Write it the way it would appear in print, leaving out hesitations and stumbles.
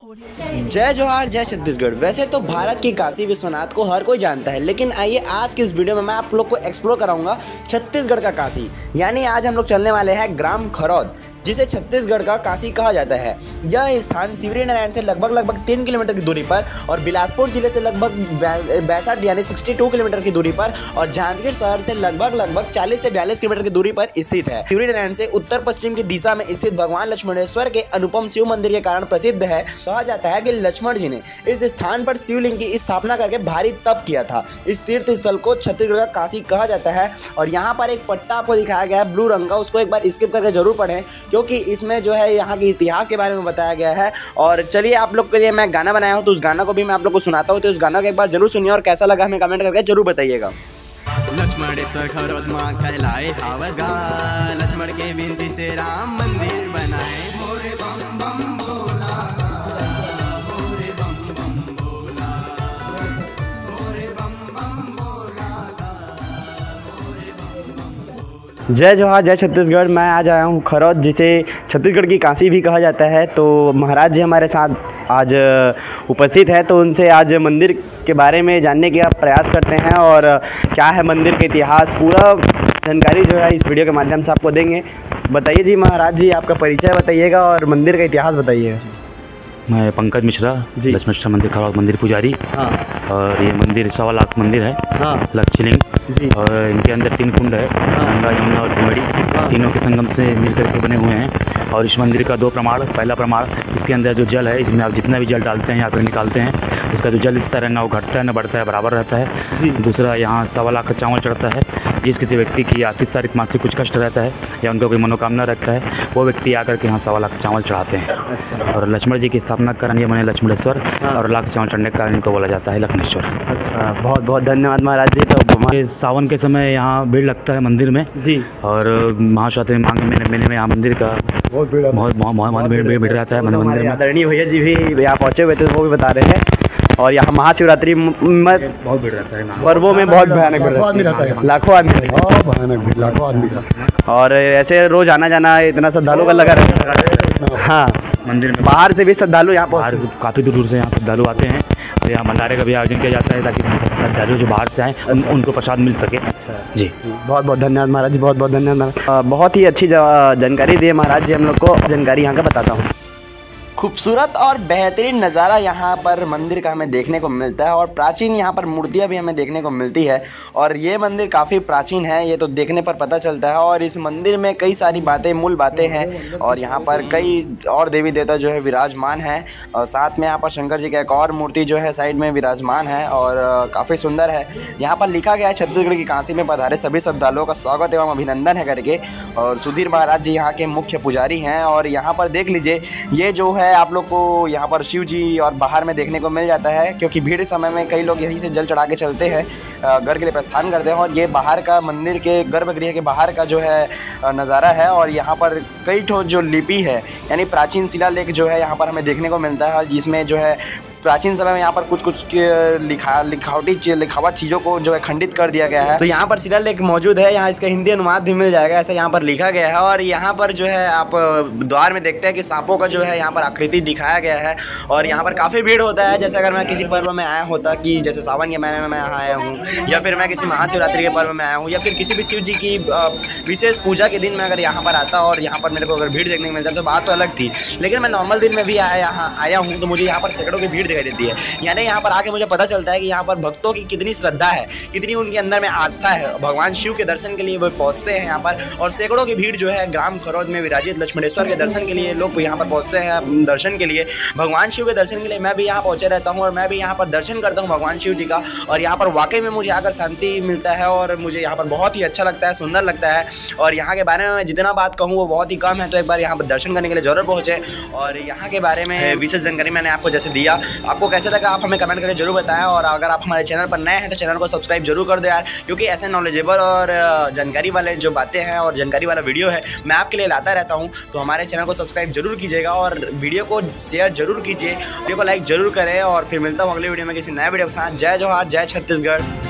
जय जोहार जय छत्तीसगढ़। वैसे तो भारत की काशी विश्वनाथ को हर कोई जानता है, लेकिन आइए आज की इस वीडियो में मैं आप लोग को एक्सप्लोर कराऊंगा छत्तीसगढ़ का काशी। यानी आज हम लोग चलने वाले हैं ग्राम खरौद, जिसे छत्तीसगढ़ का काशी कहा जाता है। यह स्थान शिवरीनारायण से लगभग 3 किलोमीटर की दूरी पर और बिलासपुर जिले से लगभग 62 यानी 62 किलोमीटर की दूरी पर और जांजगीर शहर से लगभग 40 से 42 किलोमीटर की दूरी पर स्थित है। शिवरीनारायण से उत्तर पश्चिम की दिशा में स्थित भगवान लक्ष्मणेश्वर के अनुपम शिव मंदिर के कारण प्रसिद्ध है। कहा जाता है कि लक्ष्मण जी ने इस स्थान पर शिवलिंग की स्थापना करके भारी तप किया था। इस तीर्थ स्थल को छत्तीसगढ़ का काशी कहा जाता है। और यहाँ पर एक पट्टा आपको दिखाया गया है ब्लू रंग का, उसको एक बार स्किप करके जरूर पढ़ें, क्योंकि इसमें जो है यहाँ के इतिहास के बारे में बताया गया है। और चलिए आप लोग के लिए मैं गाना बनाया हूँ, तो उस गाना को भी मैं आप लोग को सुनाता हूँ। तो उस गाना को एक बार जरूर सुनिए और कैसा लगा हमें कमेंट करके जरूर बताइएगा। लक्ष्मणेश्वर खरौद मां कहलाए हावगा, लक्ष्मण के विनती से राम मंदिर बनाए। मोरे बम बम बोला, मोरे बम बम बोला, मोरे बम बम बोला, मोरे बम बम बोला। जय जोहार जय छत्तीसगढ़। मैं आज आया हूँ खरौद, जिसे छत्तीसगढ़ की काशी भी कहा जाता है। तो महाराज जी हमारे साथ आज उपस्थित है, तो उनसे आज मंदिर के बारे में जानने का प्रयास करते हैं और क्या है मंदिर का इतिहास, पूरा जानकारी जो है इस वीडियो के माध्यम से आपको देंगे। बताइए जी महाराज जी, आपका परिचय बताइएगा और मंदिर का इतिहास बताइएगा। मैं पंकज मिश्रा जी, लक्ष्मणेश्वर मंदिर खरौद मंदिर पुजारी। हाँ। और ये मंदिर 1.25 लाख मंदिर है। हाँ। लक्षलिंग जी। और इनके अंदर 3 कुंड है, गंगा यमुना और त्रिवेणी। तीनों के संगम से मिलकर के बने हुए हैं। और इस मंदिर का 2 प्रमाण। पहला प्रमाण, इसके अंदर जो जल है, इसमें आप जितना भी जल डालते हैं या फिर निकालते हैं, उसका जो जल स्तर है ना वो घटता है ना बढ़ता है, बराबर रहता है। दूसरा, यहाँ 1.25 लाख का चावल चढ़ता है। जिस किसी व्यक्ति की आर्थिक शारीरिक मानसिक कुछ कष्ट रहता है या उनका कोई मनोकामना रखता है, वो व्यक्ति आकर के यहाँ 1.25 लाख चावल चढ़ाते हैं। अच्छा। और लक्ष्मण जी की स्थापना का कारण ये बने लक्ष्मणेश्वर, और लाख चावल चढ़ने का कारण इनको बोला जाता है लक्ष्मणेश्वर। अच्छा, बहुत बहुत धन्यवाद महाराज जी। तो हमारे सावन के समय यहाँ भीड़ लगता है मंदिर में जी। और महाशिवरात्रि मांग मेले में यहाँ मंदिर का बहुत भीड़ भीड़ रहता है मंदिर में। आदरणीय भैया जी भी यहाँ पहुँचे हुए थे, वो भी बता रहे हैं। और यहाँ महाशिवरात्रि में बहुत भीड़ रहता है, पर्वों में बहुत भयानक भीड़ रहता है, लाखों आदमी लाखों आदमी। और ऐसे रोज आना जाना इतना श्रद्धालु का लगा रहता है। हाँ, मंदिर में बाहर से भी श्रद्धालु यहाँ बाहर काफ़ी दूर से यहाँ श्रद्धालु आते हैं। और यहाँ भंडारे का भी आयोजन किया जाता है ताकि श्रद्धालु जो बाहर से आए उनको प्रसाद मिल सके। जी, बहुत बहुत धन्यवाद महाराज जी, बहुत बहुत धन्यवाद महाराज। बहुत ही अच्छी जानकारी दी है महाराज जी हम लोग को। जानकारी यहाँ का बताता हूँ। खूबसूरत और बेहतरीन नज़ारा यहाँ पर मंदिर का हमें देखने को मिलता है और प्राचीन यहाँ पर मूर्तियाँ भी हमें देखने को मिलती है। और ये मंदिर काफ़ी प्राचीन है, ये तो देखने पर पता चलता है। और इस मंदिर में कई सारी बातें, मूल बातें हैं। और यहाँ पर कई और देवी देवता जो है विराजमान हैं। और साथ में यहाँ पर शंकर जी का एक और मूर्ति जो है साइड में विराजमान है और काफ़ी सुंदर है। यहाँ पर लिखा गया है छत्तीसगढ़ की काशी में पधारे सभी श्रद्धालुओं का स्वागत एवं अभिनंदन है करके। और सुधीर महाराज जी यहाँ के मुख्य पुजारी हैं। और यहाँ पर देख लीजिए, ये जो है आप लोग को यहाँ पर शिव जी और बाहर में देखने को मिल जाता है, क्योंकि भीड़ समय में कई लोग यहीं से जल चढ़ा के चलते हैं, घर के लिए प्रस्थान करते हैं। और ये बाहर का मंदिर के गर्भगृह के बाहर का जो है नज़ारा है। और यहाँ पर कई ठो जो लिपि है, यानी प्राचीन शिलालेख जो है यहाँ पर हमें देखने को मिलता है, जिसमें जो है प्राचीन समय में यहाँ पर कुछ लिखावट चीज़ों को जो है खंडित कर दिया गया है। तो यहाँ पर शिलालेख मौजूद है, यहाँ इसका हिंदी अनुवाद भी मिल जाएगा, ऐसा यहाँ पर लिखा गया है। और यहाँ पर जो है आप द्वार में देखते हैं कि सांपों का जो है यहाँ पर आकृति दिखाया गया है। और यहाँ पर काफ़ी भीड़ होता है। जैसे अगर मैं किसी पर्व में आया होता, कि जैसे सावन के महीने में मैं यहाँ आया हूँ, या फिर मैं किसी महाशिवरात्रि के पर्व में आया हूँ, या फिर किसी भी शिव जी की विशेष पूजा के दिन में अगर यहाँ पर आता और यहाँ पर मेरे को अगर भीड़ देखने को मिलता तो बात तो अलग थी। लेकिन मैं नॉर्मल दिन में भी आया हूँ तो मुझे यहाँ पर सैकड़ों की भीड़ दिखाई देती है। यानी यहाँ पर आके मुझे पता चलता है कि यहाँ पर भक्तों की कितनी श्रद्धा है, कितनी उनके अंदर में आस्था है। भगवान शिव के दर्शन के लिए वो पहुँचते हैं यहाँ पर। और सैकड़ों की भीड़ जो है ग्राम खरौद में विराजित लक्ष्मणेश्वर के दर्शन के लिए लोग यहाँ पर पहुँचते हैं, दर्शन के लिए, भगवान शिव के दर्शन के लिए। मैं भी यहाँ पहुँचे रहता हूँ और मैं भी यहाँ पर दर्शन करता हूँ भगवान शिव जी का। और यहाँ पर वाकई में मुझे आकर शांति मिलता है और मुझे यहाँ पर बहुत ही अच्छा लगता है, सुंदर लगता है। और यहाँ के बारे में मैं जितना बात कहूँ वो बहुत ही कम है। तो एक बार यहाँ पर दर्शन करने के लिए जरूर पहुँचे। और यहाँ के बारे में विशेष जानकारी मैंने आपको जैसे दिया, आपको कैसे लगा आप हमें कमेंट करके जरूर बताएं। और अगर आप हमारे चैनल पर नए हैं तो चैनल को सब्सक्राइब जरूर कर दो यार, क्योंकि ऐसे नॉलेजेबल और जानकारी वाले जो बातें हैं और जानकारी वाला वीडियो है मैं आपके लिए लाता रहता हूं। तो हमारे चैनल को सब्सक्राइब जरूर कीजिएगा और वीडियो को शेयर जरूर कीजिए, वीडियो को लाइक जरूर करें। और फिर मिलता हूं अगले वीडियो में किसी नए वीडियो के साथ। जय जोहार जय छत्तीसगढ़।